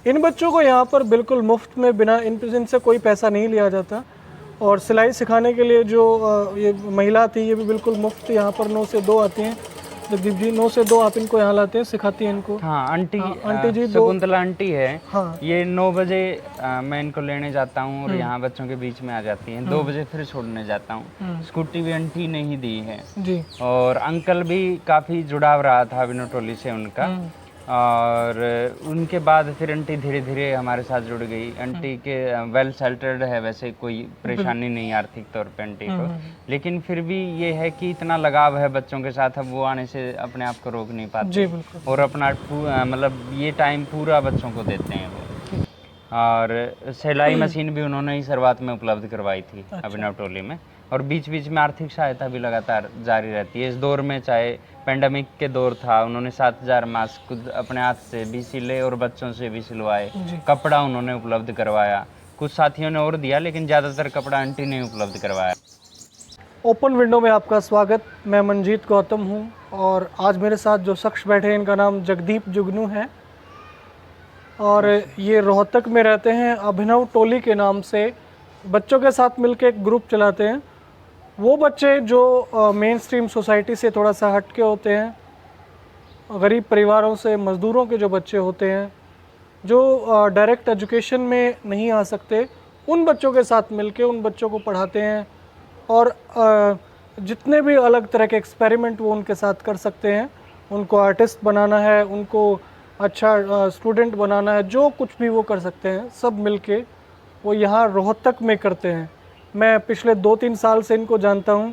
इन बच्चों को यहाँ पर बिल्कुल मुफ्त में बिना इनसे कोई पैसा नहीं लिया जाता। और सिलाई सिखाने के लिए जो ये महिला थी ये भी बिल्कुल मुफ्त यहाँ पर 9 से 2 आती हैं। जगदीप जी 9 से 2 आप इनको यहाँ लाते हैं, सिखाती हैं इनको? हाँ आंटी, आंटी जी शकुंतला आंटी है। हाँ। ये 9 बजे मैं इनको लेने जाता हूँ और यहाँ बच्चों के बीच में आ जाती हैं। 2 बजे फिर छोड़ने जाता हूँ। स्कूटी भी आंटी ने ही दी है जी। और अंकल भी काफ़ी जुड़ाव रहा था अभिनव टोली से उनका। और उनके बाद फिर आंटी धीरे धीरे हमारे साथ जुड़ गई। आंटी के वेल सेटल्ड है, वैसे कोई परेशानी नहीं आर्थिक तौर पे आंटी को, लेकिन फिर भी ये है कि इतना लगाव है बच्चों के साथ, अब वो आने से अपने आप को रोक नहीं पाते। जी बिल्कुल। और अपना मतलब ये टाइम पूरा बच्चों को देते हैं वो। और सिलाई मशीन भी उन्होंने ही शुरुआत में उपलब्ध करवाई थी अभिनव टोली में। और बीच बीच में आर्थिक सहायता भी लगातार जारी रहती है। इस दौर में चाहे पेंडेमिक के दौर था, उन्होंने 7000 मास्क खुद अपने हाथ से भी सिले और बच्चों से भी सिलवाए। कपड़ा उन्होंने उपलब्ध करवाया, कुछ साथियों ने और दिया, लेकिन ज़्यादातर कपड़ा आंटी ने उपलब्ध करवाया। ओपन विंडो में आपका स्वागत। मैं मनजीत गौतम हूं और आज मेरे साथ जो शख्स बैठे हैं इनका नाम जगदीप जुगनू है और ये रोहतक में रहते हैं। अभिनव टोली के नाम से बच्चों के साथ मिलकर एक ग्रुप चलाते हैं। वो बच्चे जो मेन स्ट्रीम सोसाइटी से थोड़ा सा हट के होते हैं, गरीब परिवारों से, मज़दूरों के जो बच्चे होते हैं, जो डायरेक्ट एजुकेशन में नहीं आ सकते, उन बच्चों के साथ मिलके उन बच्चों को पढ़ाते हैं। और जितने भी अलग तरह के एक्सपेरिमेंट वो उनके साथ कर सकते हैं, उनको आर्टिस्ट बनाना है, उनको अच्छा स्टूडेंट बनाना है, जो कुछ भी वो कर सकते हैं, सब मिलके वो यहाँ रोहतक में करते हैं। मैं पिछले 2-3 साल से इनको जानता हूँ,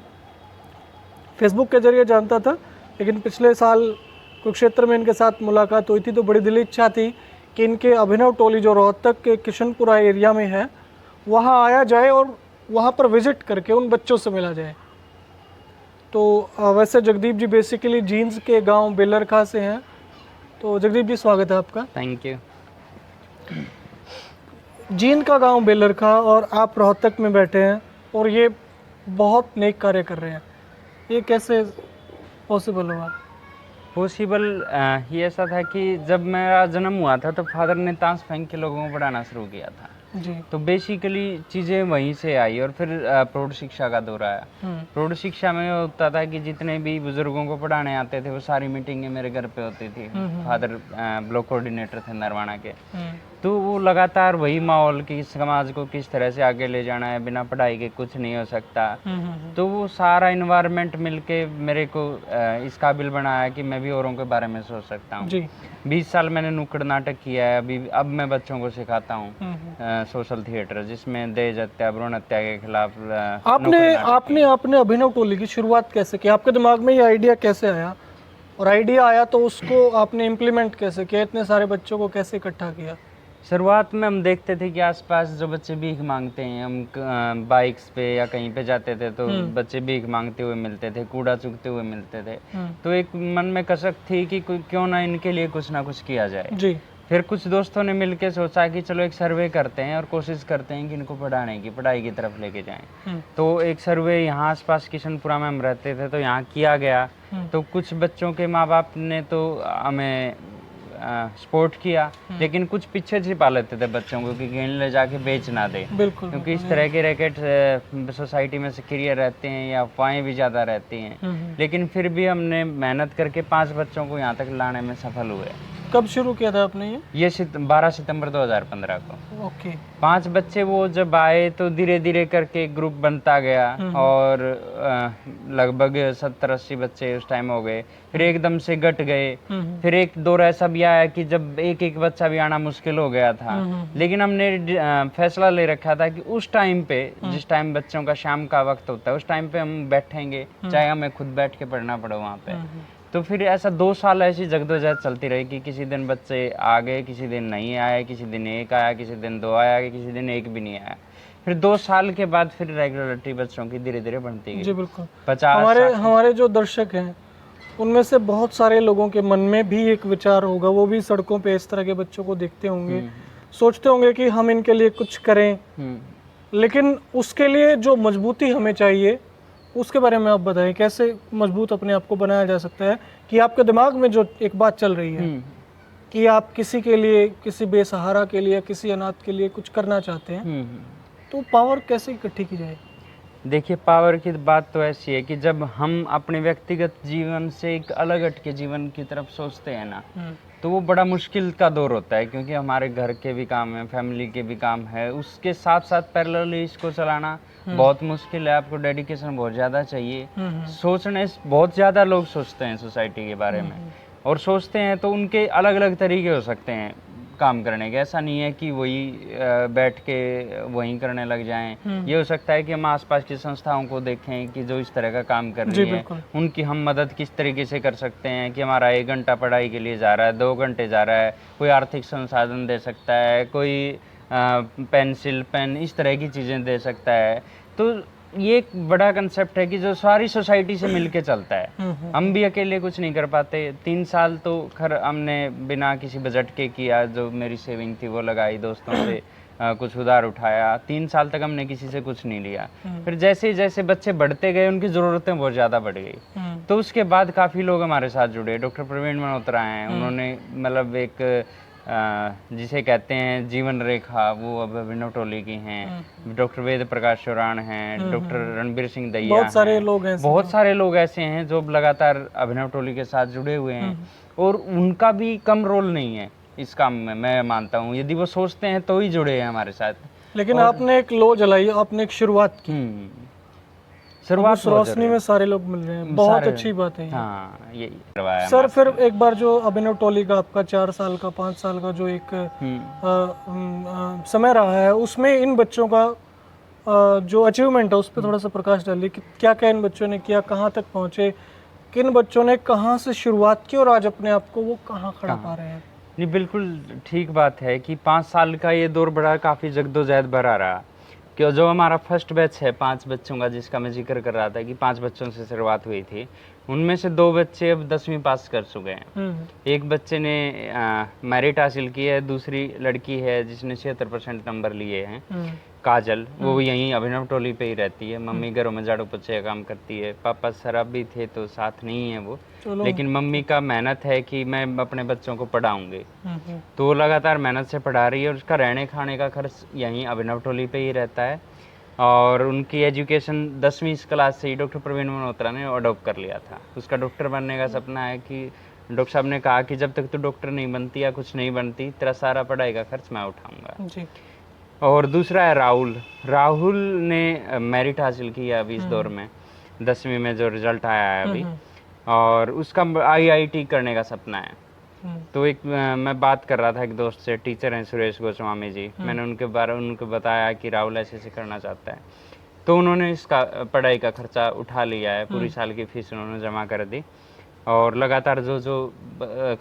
फेसबुक के ज़रिए जानता था, लेकिन पिछले साल कुरुक्षेत्र में इनके साथ मुलाकात हुई थी तो बड़ी दिली इच्छा थी कि इनके अभिनव टोली जो रोहतक के किशनपुरा एरिया में है वहाँ आया जाए और वहाँ पर विज़िट करके उन बच्चों से मिला जाए। तो वैसे जगदीप जी बेसिकली जींस के गांव बेलरखा से हैं। तो जगदीप जी स्वागत है आपका। Thank you. जींद का गांव बेलरखा और आप रोहतक में बैठे हैं और ये बहुत नेक कार्य कर रहे हैं, ये कैसे पॉसिबल हुआ? पॉसिबल ये ऐसा था कि जब मेरा जन्म हुआ था तो फादर ने ताश फेंक के लोगों को पढ़ाना शुरू किया था जी। तो बेसिकली चीज़ें वहीं से आई और फिर प्रौढ़ शिक्षा का दौर आया। प्रौढ़ शिक्षा में होता था कि जितने भी बुजुर्गों को पढ़ाने आते थे वो सारी मीटिंगें मेरे घर पे होती थी। फादर ब्लॉक कोऑर्डिनेटर थे नरवाना के। तो वो लगातार वही माहौल कि समाज को किस तरह से आगे ले जाना है, बिना पढ़ाई के कुछ नहीं हो सकता। तो वो सारा इन्वायरमेंट मिलके मेरे को इस काबिल बनाया कि मैं भी औरों के बारे में सोच सकता हूँ। 20 साल मैंने नुक्कड़ नाटक किया है। अब मैं बच्चों को सिखाता हूँ सोशल थिएटर, जिसमें दहेज हत्या, भ्रूण हत्या के खिलाफ। आपने अभिनव टोली की शुरुआत कैसे की? आपके दिमाग में ये आइडिया कैसे आया? और आइडिया आया तो उसको आपने इम्प्लीमेंट कैसे किया? इतने सारे बच्चों को कैसे इकट्ठा किया? शुरुआत में हम देखते थे कि आसपास जो बच्चे भीख मांगते हैं, हम बाइक्स पे या कहीं पे जाते थे तो बच्चे भीख मांगते हुए मिलते थे, कूड़ा चुगते हुए मिलते थे। तो एक मन में कसक थी कि क्यों ना इनके लिए कुछ ना कुछ किया जाए जी। फिर कुछ दोस्तों ने मिलकर सोचा कि चलो एक सर्वे करते हैं और कोशिश करते हैं कि इनको पढ़ाने की, पढ़ाई की तरफ लेके जाएं। तो एक सर्वे यहाँ आसपास किशनपुरा में हम रहते थे तो यहाँ किया गया। तो कुछ बच्चों के माँ बाप ने तो हमें सपोर्ट किया, लेकिन कुछ पीछे छिपा लेते थे बच्चों को कि कहीं ले जाके बेच ना दे, क्योंकि इस तरह के रैकेट सोसाइटी में सक्रिय रहते हैं या अफवाहें भी ज़्यादा रहती हैं। लेकिन फिर भी हमने मेहनत करके 5 बच्चों को यहाँ तक लाने में सफल हुए। कब शुरू किया था आपने ये? 12 सितंबर 2015 को। ओके। 5 बच्चे वो जब आए तो धीरे धीरे करके एक ग्रुप बनता गया और लगभग 70-80 बच्चे उस टाइम हो गए। फिर एकदम से घट गए। फिर एक दौर ऐसा भी आया कि जब एक बच्चा भी आना मुश्किल हो गया था। लेकिन हमने फैसला ले रखा था कि उस टाइम पे, जिस टाइम बच्चों का शाम का वक्त होता है, उस टाइम पे हम बैठेंगे, चाहे हमें खुद बैठ के पढ़ना पड़े वहाँ पे। तो फिर ऐसा 2 साल ऐसी जगदोजहद चलती रही कि किसी दिन बच्चे आ गए, किसी दिन नहीं आए, किसी दिन 1 आया, किसी दिन 2 आया, किसी दिन 1 भी नहीं आया। फिर 2 साल के बाद फिर रेगुलरिटी बच्चों की धीरे धीरे बढ़ती गई। जी बिल्कुल। 50 हमारे जो दर्शक हैं उनमें से बहुत सारे लोगों के मन में भी एक विचार होगा, वो भी सड़कों पे इस तरह के बच्चों को देखते होंगे, सोचते होंगे कि हम इनके लिए कुछ करें। लेकिन उसके लिए जो मजबूती हमें चाहिए उसके बारे में आप बताएं, कैसे मजबूत अपने आप को बनाया जा सकता है कि आपके दिमाग में जो एक बात चल रही है। कि आप किसी के लिए, किसी बेसहारा के लिए, किसी अनाथ के लिए कुछ करना चाहते हैं, तो पावर कैसे इकट्ठी की जाए? देखिए, पावर की बात तो ऐसी है कि जब हम अपने व्यक्तिगत जीवन से एक अलग हटके जीवन की तरफ सोचते हैं ना, तो वो बड़ा मुश्किल का दौर होता है, क्योंकि हमारे घर के भी काम है, फैमिली के भी काम है, उसके साथ साथ पैरेलली इसको चलाना बहुत मुश्किल है। आपको डेडिकेशन बहुत ज़्यादा चाहिए। बहुत ज़्यादा लोग सोचते हैं सोसाइटी के बारे में, और सोचते हैं तो उनके अलग अलग तरीके हो सकते हैं काम करने के। ऐसा नहीं है कि वही बैठ के वहीं करने लग जाएं। ये हो सकता है कि हम आसपास की संस्थाओं को देखें कि जो इस तरह का काम कर रही है, उनकी हम मदद किस तरीके से कर सकते हैं। कि हमारा 1 घंटा पढ़ाई के लिए जा रहा है, 2 घंटे जा रहा है, कोई आर्थिक संसाधन दे सकता है, कोई पेंसिल, पेन, इस तरह की चीज़ें दे सकता है। तो ये एक बड़ा कंसेप्ट है कि जो सारी सोसाइटी से मिलके चलता है। हम भी अकेले कुछ नहीं कर पाते। 3 साल तो खैर हमने बिना किसी बजट के किया, जो मेरी सेविंग थी वो लगाई, दोस्तों से कुछ उधार उठाया। 3 साल तक हमने किसी से कुछ नहीं लिया। फिर जैसे जैसे बच्चे बढ़ते गए, उनकी ज़रूरतें बहुत ज़्यादा बढ़ गई। तो उसके बाद काफ़ी लोग हमारे साथ जुड़े। डॉक्टर प्रवीण मल्होत्रा हैं, उन्होंने मतलब एक जिसे कहते हैं जीवन रेखा, वो अब अभिनव टोली की हैं। डॉक्टर वेद प्रकाश चौरान हैं, डॉक्टर रणबीर सिंह दैया, बहुत सारे लोग हैं, बहुत सारे लोग ऐसे हैं जो लगातार अभिनव टोली के साथ जुड़े हुए हैं, और उनका भी कम रोल नहीं है इस काम में, मैं मानता हूँ। यदि वो सोचते हैं तो ही जुड़े हैं हमारे साथ। लेकिन आपने एक लो जलाई, आपने एक शुरुआत की, शुरुआत रोशनी में सारे लोग मिल रहे हैं, बहुत अच्छी बात है। हाँ, यही करवाया सर। फिर एक बार जो अभिनव टोली का आपका 4 साल का, 5 साल का जो एक समय रहा है, उसमें इन बच्चों का जो अचीवमेंट है उस पर थोड़ा सा प्रकाश डालिए कि क्या क्या इन बच्चों ने किया, कहाँ तक पहुँचे, किन बच्चों ने कहाँ से शुरुआत की और आज अपने आप को वो कहाँ खड़ा पा रहे हैं। नहीं, बिल्कुल ठीक बात है कि 5 साल का ये दौर बड़ा काफ़ी जद्दोजहद भरा रहा। कि जो हमारा फर्स्ट बैच है 5 बच्चों का, जिसका मैं जिक्र कर रहा था कि 5 बच्चों से शुरुआत हुई थी, उनमें से 2 बच्चे अब 10वीं पास कर चुके हैं। एक बच्चे ने मेरिट हासिल की है, दूसरी लड़की है जिसने 76% नंबर लिए हैं, काजल। वो यहीं अभिनव टोली पे ही रहती है। मम्मी घरों में झाड़ू पोछे का काम करती है, पापा शराबी थे तो साथ नहीं है वो, लेकिन मम्मी का मेहनत है कि मैं अपने बच्चों को पढ़ाऊंगी, तो वो लगातार मेहनत से पढ़ा रही है। और उसका रहने खाने का खर्च यहीं अभिनव टोली पे ही रहता है। और उनकी एजुकेशन 10वीं क्लास से ही डॉक्टर प्रवीण मल्होत्रा ने अडॉप्ट कर लिया था। उसका डॉक्टर बनने का सपना है कि डॉक्टर साहब ने कहा कि जब तक तू डॉक्टर नहीं बनती या कुछ नहीं बनती, तेरा सारा पढ़ाई का खर्च मैं उठाऊंगा। और दूसरा है राहुल। राहुल ने मेरिट हासिल किया अभी इस दौर में, 10वीं में जो रिजल्ट आया है अभी, और उसका IIT करने का सपना है। तो एक मैं बात कर रहा था एक दोस्त से, टीचर हैं सुरेश गोस्वामी जी, मैंने उनको बताया कि राहुल ऐसे ऐसे करना चाहता है, तो उन्होंने इसका पढ़ाई का खर्चा उठा लिया है, पूरी साल की फीस उन्होंने जमा कर दी, और लगातार जो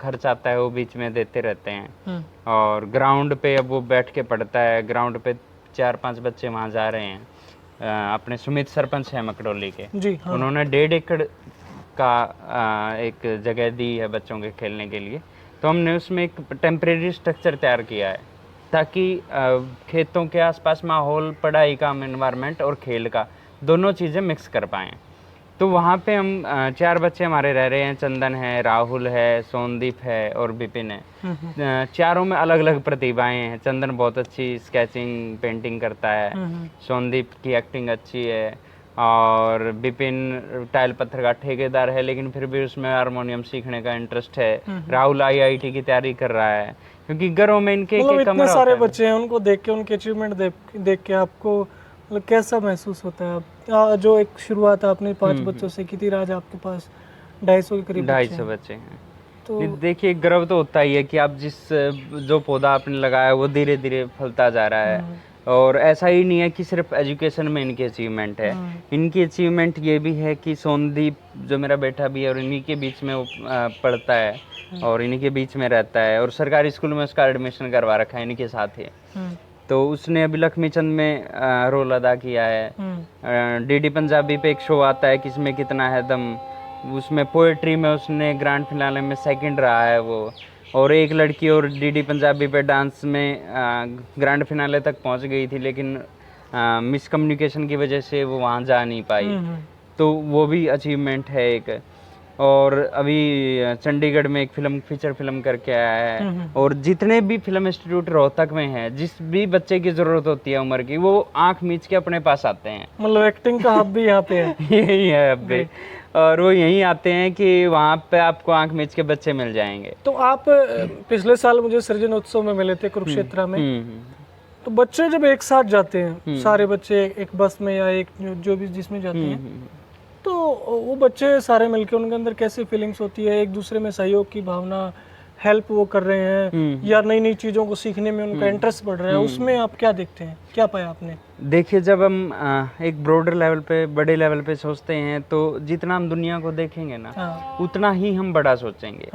खर्च आता है वो बीच में देते रहते हैं। और ग्राउंड पे अब वो बैठ के पढ़ता है। ग्राउंड पे 4-5 बच्चे वहाँ जा रहे हैं। अपने सुमित सरपंच हैं मकड़ोली के जी, हाँ। उन्होंने 1.5 एकड़ का एक जगह दी है बच्चों के खेलने के लिए, तो हमने उसमें एक टेम्परेरी स्ट्रक्चर तैयार किया है ताकि खेतों के आसपास माहौल, पढ़ाई का एनवायरनमेंट और खेल का दोनों चीज़ें मिक्स कर पाएँ। तो वहाँ पे हम 4 बच्चे हमारे रह रहे हैं। चंदन है, राहुल है, सोनदीप है और विपिन है। चारों में अलग अलग प्रतिभाएं हैं। चंदन बहुत अच्छी स्केचिंग, पेंटिंग करता है, सोनदीप की एक्टिंग अच्छी है, और विपिन टाइल पत्थर का ठेकेदार है, लेकिन फिर भी उसमें हारमोनियम सीखने का इंटरेस्ट है। राहुल IIT की तैयारी कर रहा है, क्योंकि घरों में इनके इतने सारे बच्चे हैं, उनको देख के, उनके अचीवमेंट देख के आपको मतलब कैसा महसूस होता है? जो एक शुरुआत आपने 5 बच्चों से की थी, आज आपके पास 250 के करीब 250 बच्चे हैं। तो देखिए, गर्व तो होता ही है कि आप जो पौधा आपने लगाया वो धीरे धीरे फलता जा रहा है। और ऐसा ही नहीं है कि सिर्फ एजुकेशन में इनकी अचीवमेंट है, इनकी अचीवमेंट ये भी है कि सोनदीप जो मेरा बेटा भी है, और इन्हीं के बीच में वो पढ़ता है और इन्हीं के बीच में रहता है, और सरकारी स्कूल में उसका एडमिशन करवा रखा है इन्हीं के साथ ही। तो उसने अभी लक्ष्मी चंद में रोल अदा किया है। DD पंजाबी पे एक शो आता है किसमें कितना है दम, उसमें पोएट्री में उसने ग्रैंड फिनाले में 2nd रहा है वो। और एक लड़की और DD पंजाबी पे डांस में ग्रैंड फिनाले तक पहुंच गई थी, लेकिन मिसकम्युनिकेशन की वजह से वो वहाँ जा नहीं पाई, तो वो भी अचीवमेंट है एक। और अभी चंडीगढ़ में एक फिल्म फीचर फिल्म करके आया है। और जितने भी फिल्म इंस्टीट्यूट रोहतक में हैं, जिस भी बच्चे की जरूरत होती है उम्र की, वो आंख मीच के अपने पास आते हैं। मतलब एक्टिंग का हब भी यहाँ पे है। यही है अब भी। और वो यहीं आते हैं कि वहाँ पे आपको आंख मीच के बच्चे मिल जाएंगे। तो आप पिछले साल मुझे सृजनोत्सव में मिले थे कुरुक्षेत्र में। तो बच्चे जब एक साथ जाते हैं, सारे बच्चे एक बस में या एक जो भी जिसमें जाते हैं, तो वो बच्चे सारे मिलके उनके अंदर कैसी फीलिंग्स होती है, एक दूसरे में सहयोग की भावना, हेल्प वो कर रहे हैं या नई नई चीज़ों को सीखने में उनका इंटरेस्ट बढ़ रहा है, उसमें आप क्या देखते हैं, क्या पाया आपने? देखिए, जब हम एक ब्रॉडर लेवल पे, बड़े लेवल पे सोचते हैं, तो जितना हम दुनिया को देखेंगे ना, उतना ही हम बड़ा सोचेंगे।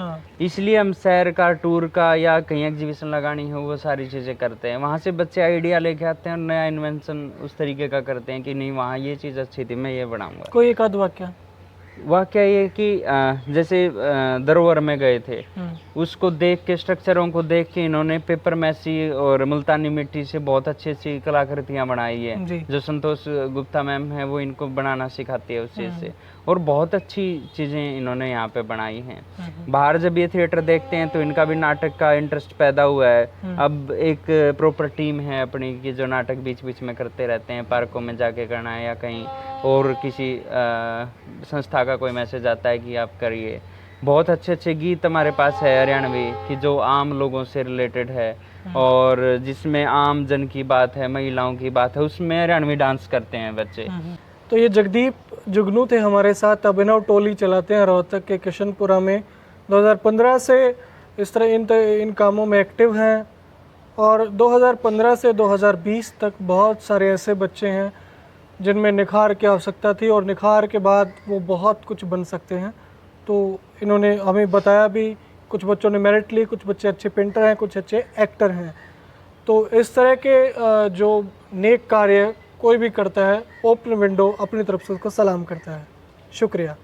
इसलिए हम शहर का, टूर का या कहीं एग्जीबिशन लगानी हो, वो सारी चीज़ें करते हैं। वहाँ से बच्चे आइडिया लेके आते हैं और नया इन्वेंशन उस तरीके का करते हैं कि नहीं, वहाँ ये चीज़ अच्छी थी, मैं ये बनाऊंगा। कोई एक आध वाक्य? वाकया ये कि जैसे धरोहर में गए थे, उसको देख के, स्ट्रक्चरों को देख के इन्होंने पेपर मैसी और मुल्तानी मिट्टी से बहुत अच्छी अच्छी कलाकृतियां बनाई है। जो संतोष गुप्ता मैम है, वो इनको बनाना सिखाती है उस चीज़ से, और बहुत अच्छी चीज़ें इन्होंने यहाँ पे बनाई हैं। बाहर जब ये थिएटर देखते हैं तो इनका भी नाटक का इंटरेस्ट पैदा हुआ है। अब एक प्रॉपर टीम है अपनी की जो नाटक बीच बीच में करते रहते हैं, पार्कों में जाके करना है या कहीं और किसी संस्था का कोई मैसेज आता है कि आप करिए। बहुत अच्छे अच्छे गीत हमारे पास है हरियाणवी कि जो आम लोगों से रिलेटेड है और जिसमें आम जन की बात है, महिलाओं की बात है, उसमें हरियाणवी डांस करते हैं बच्चे। तो ये जगदीप जुगनू थे हमारे साथ, अभिनव टोली चलाते हैं रोहतक के किशनपुरा में। 2015 से इस तरह इन कामों में एक्टिव हैं और 2015 से 2020 तक बहुत सारे ऐसे बच्चे हैं जिनमें निखार की आवश्यकता थी और निखार के बाद वो बहुत कुछ बन सकते हैं। तो इन्होंने हमें बताया भी, कुछ बच्चों ने मेरिट ली, कुछ बच्चे अच्छे पेंटर हैं, कुछ अच्छे एक्टर हैं। तो इस तरह के जो नेक कार्य कोई भी करता है, ओपन विंडो अपनी तरफ से उसको सलाम करता है। शुक्रिया।